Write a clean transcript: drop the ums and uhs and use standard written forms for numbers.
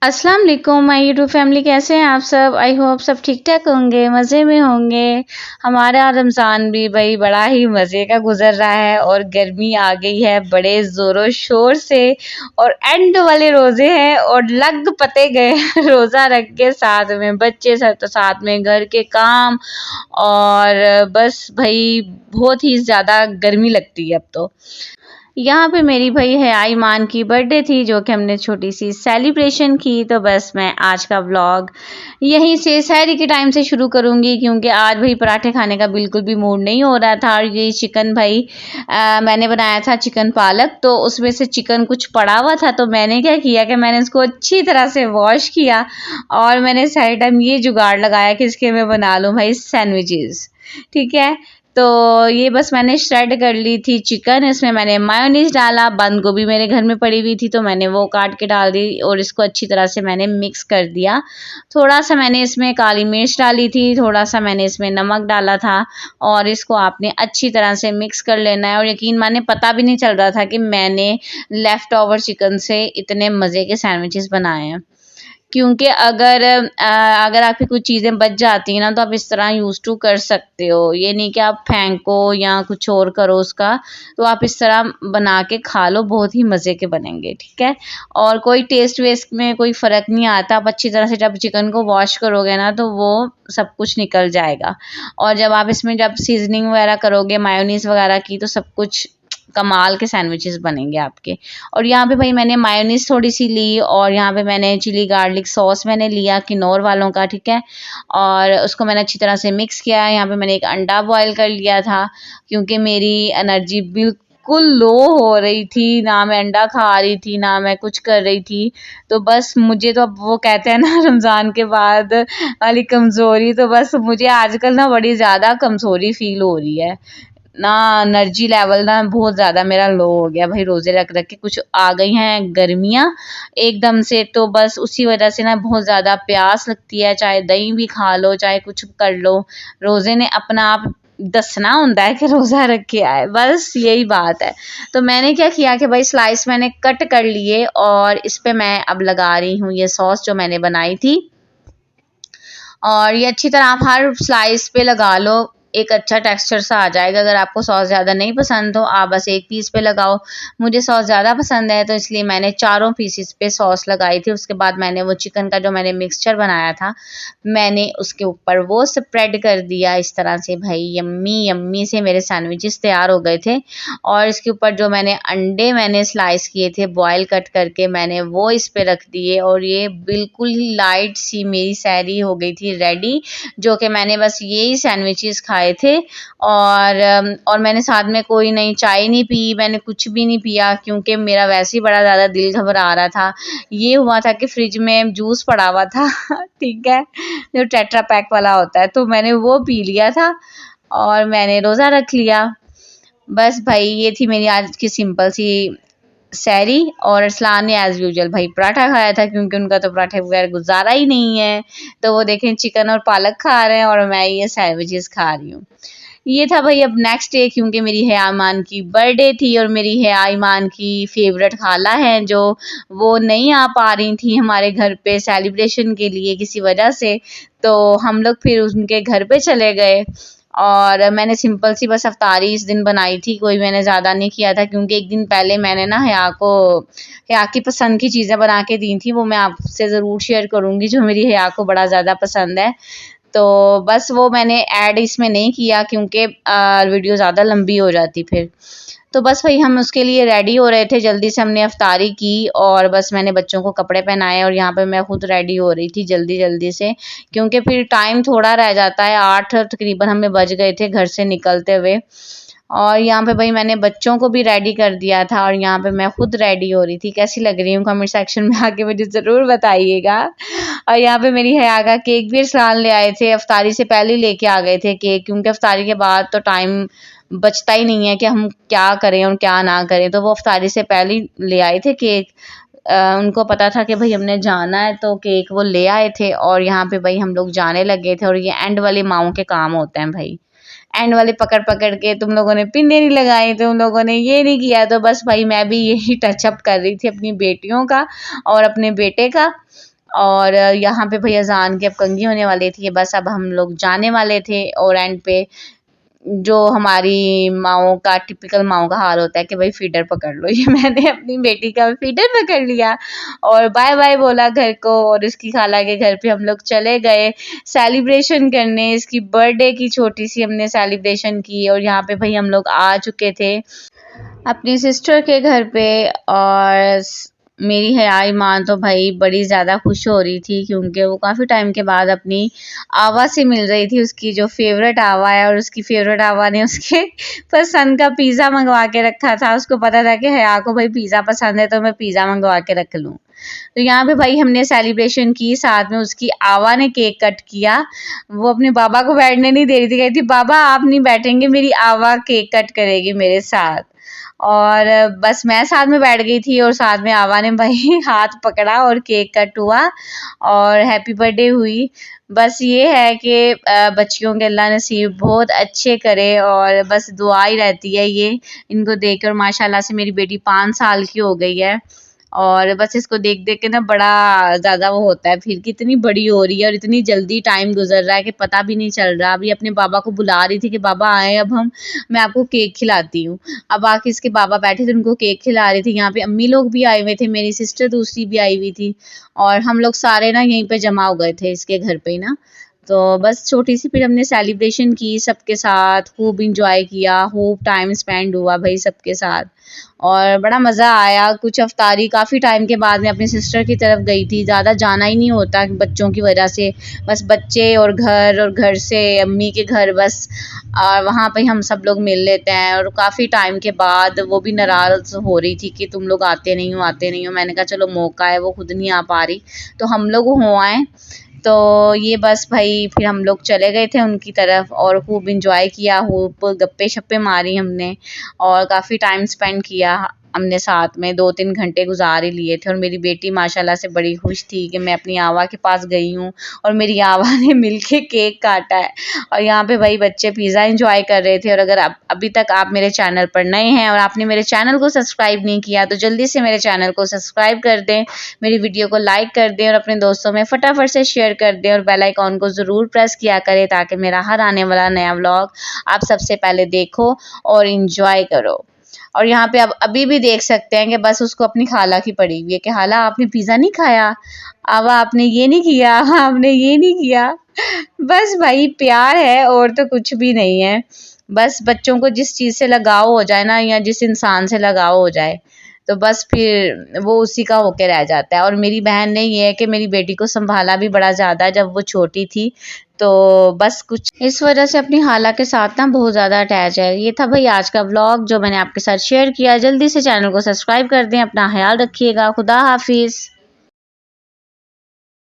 अस्सलाम वालेकुम my YouTube family, कैसे हैं आप सब। आई होप सब ठीक ठाक होंगे, मज़े में होंगे। हमारा रमज़ान भी भाई बड़ा ही मज़े का गुजर रहा है और गर्मी आ गई है बड़े ज़ोरों शोर से और एंड वाले रोज़े हैं और लग पते गए रोज़ा रख के साथ में बच्चे साथ में घर के काम और बस भाई बहुत ही ज़्यादा गर्मी लगती है अब तो। यहाँ पे मेरी भाई है ईमान की बर्थडे थी जो कि हमने छोटी सी सेलिब्रेशन की। तो बस मैं आज का व्लॉग यहीं से सहरी के टाइम से शुरू करूँगी क्योंकि आज भाई पराठे खाने का बिल्कुल भी मूड नहीं हो रहा था। और ये चिकन भाई मैंने बनाया था चिकन पालक, तो उसमें से चिकन कुछ पड़ा हुआ था। तो मैंने क्या किया कि मैंने उसको अच्छी तरह से वॉश किया और मैंने सारे टाइम ये जुगाड़ लगाया कि इसके मैं बना लूँ भाई सैंडविचेस। ठीक है, तो ये बस मैंने श्रेड कर ली थी चिकन, इसमें मैंने मायोनीज डाला, बंद गोभी मेरे घर में पड़ी हुई थी तो मैंने वो काट के डाल दी और इसको अच्छी तरह से मैंने मिक्स कर दिया। थोड़ा सा मैंने इसमें काली मिर्च डाली थी, थोड़ा सा मैंने इसमें नमक डाला था और इसको आपने अच्छी तरह से मिक्स कर लेना है। और यकीन माने पता भी नहीं चल रहा था कि मैंने लेफ़्ट ओवर चिकन से इतने मज़े के सैंडविचेस बनाए हैं। क्योंकि अगर आपकी कुछ चीज़ें बच जाती हैं ना तो आप इस तरह यूज़ टू कर सकते हो। ये नहीं कि आप फेंको या कुछ और करो उसका, तो आप इस तरह बना के खा लो, बहुत ही मज़े के बनेंगे। ठीक है, और कोई टेस्ट वेस्ट में कोई फ़र्क नहीं आता। आप अच्छी तरह से जब चिकन को वॉश करोगे ना तो वो सब कुछ निकल जाएगा। और जब आप इसमें जब सीजनिंग वगैरह करोगे मायोनीज़ वगैरह की तो सब कुछ कमाल के सैंडविचेस बनेंगे आपके। और यहाँ पे भाई मैंने मायोनीज़ थोड़ी सी ली और यहाँ पे मैंने चिली गार्लिक सॉस मैंने लिया किनोर वालों का। ठीक है, और उसको मैंने अच्छी तरह से मिक्स किया। यहाँ पे मैंने एक अंडा बॉयल कर लिया था क्योंकि मेरी एनर्जी बिल्कुल लो हो रही थी, ना मैं अंडा खा रही थी ना मैं कुछ कर रही थी। तो बस मुझे तो अब वो कहते हैं ना रमज़ान के बाद वाली कमज़ोरी, तो बस मुझे आजकल ना बड़ी ज़्यादा कमज़ोरी फील हो रही है ना। एनर्जी लेवल ना बहुत ज़्यादा मेरा लो हो गया भाई, रोज़े रख रख के कुछ आ गई हैं गर्मियाँ एकदम से। तो बस उसी वजह से ना बहुत ज़्यादा प्यास लगती है, चाहे दही भी खा लो चाहे कुछ कर लो, रोज़े ने अपना आप दसना होता है कि रोज़ा रखे आए, बस यही बात है। तो मैंने क्या किया कि भाई स्लाइस मैंने कट कर लिए और इस पे मैं अब लगा रही हूँ ये सॉस जो मैंने बनाई थी। और ये अच्छी तरह आप हर स्लाइस पे लगा लो, एक अच्छा टेक्सचर सा आ जाएगा। अगर आपको सॉस ज़्यादा नहीं पसंद तो आप बस एक पीस पे लगाओ। मुझे सॉस ज़्यादा पसंद है तो इसलिए मैंने चारों पीसेस पे सॉस लगाई थी। उसके बाद मैंने वो चिकन का जो मैंने मिक्सचर बनाया था मैंने उसके ऊपर वो स्प्रेड कर दिया इस तरह से। भाई यम्मी यम्मी से मेरे सैंडविचेस तैयार हो गए थे। और इसके ऊपर जो मैंने स्लाइस किए थे बॉयल कट करके मैंने वो इस पे रख दिए और ये बिल्कुल ही लाइट सी मेरी सहरी हो गई थी रेडी, जो कि मैंने बस यही सैंडविचेस खाए थे। और मैंने साथ में कोई नहीं चाय नहीं पी, मैंने कुछ भी नहीं पिया क्योंकि मेरा वैसे ही बड़ा ज़्यादा दिल घबरा रहा था। ये हुआ था कि फ्रिज में जूस पड़ा हुआ था ठीक है, जो टेट्रा पैक वाला होता है, तो मैंने वो पी लिया था और मैंने रोज़ा रख लिया। बस भाई ये थी मेरी आज की सिंपल सी सहरी। और अरसलान ने एज़ यूजुअल भाई पराठा खाया था क्योंकि उनका तो पराठे बगैर गुजारा ही नहीं है। तो वो देखें चिकन और पालक खा रहे हैं और मैं ये सैंडविचेस खा रही हूँ। ये था भाई अब नेक्स्ट डे, क्योंकि मेरी हया ईमान की बर्थडे थी और मेरी हया ईमान की फेवरेट खाला है जो वो नहीं आ पा रही थी हमारे घर पे सेलिब्रेशन के लिए किसी वजह से। तो हम लोग फिर उनके घर पे चले गए और मैंने सिंपल सी बस अफ्तारी इस दिन बनाई थी, कोई मैंने ज़्यादा नहीं किया था क्योंकि एक दिन पहले मैंने ना हया की पसंद की चीज़ें बना के दी थी, वो मैं आपसे ज़रूर शेयर करूँगी जो मेरी हया को बड़ा ज़्यादा पसंद है। तो बस वो मैंने ऐड इसमें नहीं किया क्योंकि वीडियो ज़्यादा लंबी हो जाती फिर। तो बस भाई हम उसके लिए रेडी हो रहे थे, जल्दी से हमने अफ्तारी की और बस मैंने बच्चों को कपड़े पहनाए और यहाँ पे मैं खुद रेडी हो रही थी जल्दी जल्दी से क्योंकि फिर टाइम थोड़ा रह जाता है। 8 तकरीबन हमें बज गए थे घर से निकलते हुए। और यहाँ पे भाई मैंने बच्चों को भी रेडी कर दिया था और यहाँ पे मैं खुद रेडी हो रही थी। कैसी लग रही हूँ कमेंट सेक्शन में आके मुझे ज़रूर बताइएगा। और यहाँ पे मेरी हया का केक भी अरसलान ले आए थे, अफ्तारी से पहले ही लेके आ गए थे केक क्योंकि अफ्तारी के बाद तो टाइम बचता ही नहीं है कि हम क्या करें और क्या ना करें। तो वो अफ्तारी से पहले ही ले आए थे केक। उनको पता था कि भाई हमने जाना है तो केक वो ले आए थे और यहाँ पे भाई हम लोग जाने लगे थे। और ये एंड वाले माओं के काम होते हैं भाई, एंड वाले पकड़ पकड़ के तुम लोगों ने पिन्ने नहीं लगाई, तुम लोगों ने ये नहीं किया। तो बस भाई मैं भी यही टचअप कर रही थी अपनी बेटियों का और अपने बेटे का। और यहाँ पे भैया अजान की अब कंघी होने वाली थी, बस अब हम लोग जाने वाले थे। और एंड पे जो हमारी माँओं का टिपिकल माँओं का हाल होता है कि भाई फीडर पकड़ लो, ये मैंने अपनी बेटी का फीडर पकड़ लिया और बाय बाय बोला घर को। और इसकी खाला के घर पे हम लोग चले गए सेलिब्रेशन करने, इसकी बर्थडे की छोटी सी हमने सेलिब्रेशन की। और यहाँ पे भाई हम लोग आ चुके थे अपनी सिस्टर के घर पे। और मेरी हयाई माँ तो भाई बड़ी ज़्यादा खुश हो रही थी क्योंकि वो काफ़ी टाइम के बाद अपनी आवा से मिल रही थी, उसकी जो फेवरेट आवा है। और उसकी फेवरेट आवा ने उसके पसंद का पिज़्ज़ा मंगवा के रखा था। उसको पता था कि हया को भाई पिज़्ज़ा पसंद है तो मैं पिज़्ज़ा मंगवा के रख लूँ। तो यहाँ पे भाई हमने सेलिब्रेशन की, साथ में उसकी आवा ने केक कट किया। वो अपने बाबा को बैठने नहीं दे रही थी, कहती बाबा आप नहीं बैठेंगे, मेरी आवा केक कट करेगी मेरे साथ। और बस मैं साथ में बैठ गई थी और साथ में आवा ने भाई हाथ पकड़ा और केक कट हुआ और हैप्पी बर्थडे हुई। बस ये है कि बच्चियों के अल्लाह नसीब बहुत अच्छे करे और बस दुआ ही रहती है ये इनको देखकर। माशाल्लाह से मेरी बेटी 5 साल की हो गई है और बस इसको देख देख के ना बड़ा ज़्यादा वो होता है फिर, कितनी बड़ी हो रही है और इतनी जल्दी टाइम गुजर रहा है कि पता भी नहीं चल रहा। अभी अपने बाबा को बुला रही थी कि बाबा आए अब मैं आपको केक खिलाती हूँ। अब आके इसके बाबा बैठे थे, उनको केक खिला रही थी। यहाँ पे अम्मी लोग भी आए हुए थे, मेरी सिस्टर दूसरी भी आई हुई थी और हम लोग सारे ना यहीं पे जमा हो गए थे इसके घर पे ही ना। तो बस छोटी सी फिर हमने सेलिब्रेशन की सबके साथ, खूब इंजॉय किया, खूब टाइम स्पेंड हुआ भाई सबके साथ और बड़ा मज़ा आया। कुछ अफ्तारी काफ़ी टाइम के बाद मैं अपनी सिस्टर की तरफ गई थी, ज़्यादा जाना ही नहीं होता बच्चों की वजह से, बस बच्चे और घर से अम्मी के घर बस वहाँ पे हम सब लोग मिल लेते हैं। और काफ़ी टाइम के बाद वो भी नाराज़ हो रही थी कि तुम लोग आते नहीं हो। मैंने कहा चलो मौका है, वो खुद नहीं आ पा रही तो हम लोग हो आए। तो ये बस भाई फिर हम लोग चले गए थे उनकी तरफ और खूब इंजॉय किया, खूब गप्पे शप्पे मारी हमने और काफ़ी टाइम स्पेंड किया हमने साथ में, 2-3 घंटे गुजार ही लिए थे। और मेरी बेटी माशाल्लाह से बड़ी खुश थी कि मैं अपनी आवा के पास गई हूँ और मेरी आवा ने मिलके केक काटा है। और यहाँ पे भाई बच्चे पिज़्ज़ा एंजॉय कर रहे थे। और अगर अभी तक आप मेरे चैनल पर नए हैं और आपने मेरे चैनल को सब्सक्राइब नहीं किया तो जल्दी से मेरे चैनल को सब्सक्राइब कर दें, मेरी वीडियो को लाइक कर दें और अपने दोस्तों में फटाफट से शेयर कर दें और बेल आइकॉन को ज़रूर प्रेस किया करें ताकि मेरा हर आने वाला नया व्लॉग आप सबसे पहले देखो और इंजॉय करो। और यहाँ पे अब अभी भी देख सकते हैं कि बस उसको अपनी खाला की पड़ी हुई है कि खाला आपने पिज़्ज़ा नहीं खाया, अब आपने ये नहीं किया, आपने ये नहीं किया। बस भाई प्यार है और तो कुछ भी नहीं है। बस बच्चों को जिस चीज़ से लगाव हो जाए ना या जिस इंसान से लगाव हो जाए तो बस फिर वो उसी का होके रह जाता है। और मेरी बहन ने ये है कि मेरी बेटी को संभाला भी बड़ा ज़्यादा जब वो छोटी थी, तो बस कुछ इस वजह से अपनी खाला के साथ ना बहुत ज़्यादा अटैच है। ये था भाई आज का व्लॉग जो मैंने आपके साथ शेयर किया। जल्दी से चैनल को सब्सक्राइब कर दें, अपना ख्याल रखिएगा, खुदा हाफिज़।